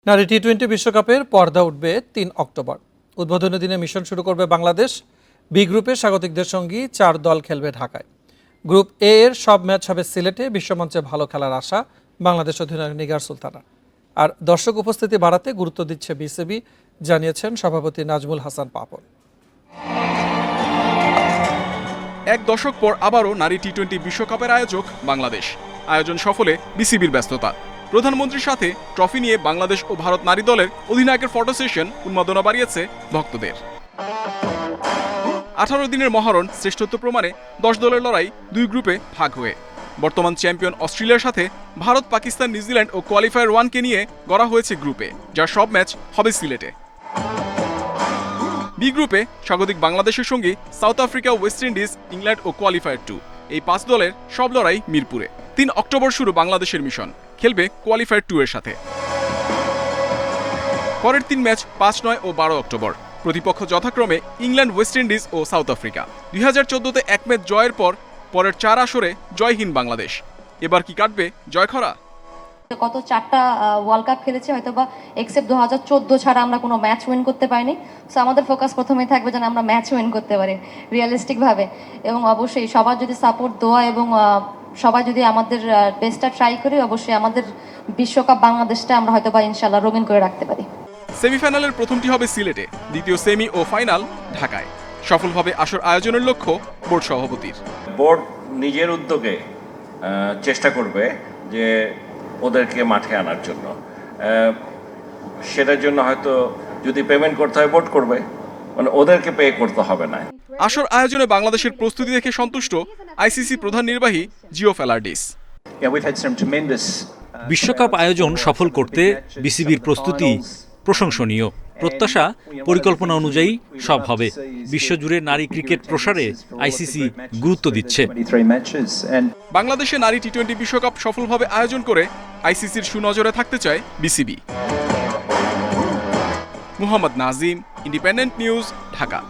নারী টি-20 বিশ্বকাপের পর্দা উঠবে ৩ অক্টোবর। উদ্বোধনী দিনে মিশন শুরু করবে বাংলাদেশ। বি গ্রুপে স্বাগতিকদের সঙ্গী 4 দল খেলবে ঢাকায়। গ্রুপ এ এর সব ম্যাচ হবে সিলেটে। বিশ্বমঞ্চে ভালো খেলার আশা বাংলাদেশ অধিনায়ক নিগার সুলতানা। আর দর্শক উপস্থিতি বাড়াতে গুরুত্ব দিচ্ছে বিসিবি, জানিয়েছেন সভাপতি নাজমুল হাসান পাপন। এক দশক পর আবারও নারী টি-20 বিশ্বকাপের আয়োজক বাংলাদেশ। আয়োজন সফলে বিসিবির ব্যস্ততা। প্রধানমন্ত্রীর সাথে ট্রফি নিয়ে বাংলাদেশ ও ভারত নারী দলের অধিনায়কের ফটো সেশন উন্মাদনা বাড়িয়েছে ভক্তদের। 18 দিনের মহারণ শ্রেষ্ঠত্ব প্রমাণে 10 দলের লড়াই 2 গ্রুপে ভাগ হয়ে। বর্তমান চ্যাম্পিয়ন অস্ট্রেলিয়ার সাথে ভারত, পাকিস্তান, নিউজিল্যান্ড ও কোয়ালিফায়ার 1কে নিয়ে গড়া হয়েছে গ্রুপে, যার সব ম্যাচ হবে সিলেটে। বি গ্রুপে স্বাগতিক বাংলাদেশের সঙ্গে South Africa, West Indies, England ও কোয়ালিফায়ার 2। এই 5 দলের সব লড়াই মিরপুরে। 3 অক্টোবর শুরু বাংলাদেশের মিশন, খেলবে কোয়ালিফায়ার 2 এর সাথে। পরের 3 ম্যাচ 5, 9 ও 12 অক্টোবর। প্রতিপক্ষ যথাক্রমে ইংল্যান্ড, ওয়েস্ট ইন্ডিজ ও সাউথ আফ্রিকা। 2014তে 1 ম্যাচ জয়ের পর পরের 4 আসরে জয়হীন বাংলাদেশ। এবার কি কাটবে জয়খরা? গত 4টা ওয়ার্ল্ড কাপ খেলেছি, হয়তো বা এক্সেপ্ট 2014 ছাড়া আমরা কোনো ম্যাচ উইন করতে পারিনি। সো আমাদের ফোকাস প্রথমেই থাকবে যেন আমরা ম্যাচ উইন করতে পারি রিয়েলিস্টিকভাবে। এবং অবশ্যই সবার যদি সাপোর্ট দেওয়া এবং সবাই যদি আমাদের বেস্টটা ট্রাই করি, অবশ্যই আমাদের বিশ্বকাপ বাংলাদেশটা আমরা হয়তো বা ইনশাল্লাহ রঙিন করে রাখতে পারি। সেমিফাইনালের প্রথমটি হবে সিলেটে, দ্বিতীয় সেমি ও ফাইনাল ঢাকায়। সফলভাবে আসর আয়োজনের লক্ষ্য বোর্ড সভাপতির। বোর্ড নিজের উদ্যোগে চেষ্টা করবে যে ওদেরকে মাঠে আনার জন্য। সেটার জন্য হয়তো যদি পেমেন্ট করতে হয় বোর্ড করবে, মানে ওদেরকে পে করতে হবে না। আসর আয়োজনে বাংলাদেশের প্রস্তুতি দেখে সন্তুষ্ট আইসিসি প্রধান নির্বাহী জিও ফেলার্ডিস। বিশ্বকাপ আয়োজন সফল করতে বিসিবির প্রস্তুতি প্রশংসনীয়। প্রত্যাশা পরিকল্পনা অনুযায়ী সব হবে। বিশ্বজুড়ে নারী ক্রিকেট প্রসারে আইসিসি গুরুত্ব দিচ্ছে। বাংলাদেশে নারী টি-20 বিশ্বকাপ সফলভাবে আয়োজন করে আইসিসির সুনজরে থাকতে চায় BCB. Muhammad Nazim, independent news, Dhaka.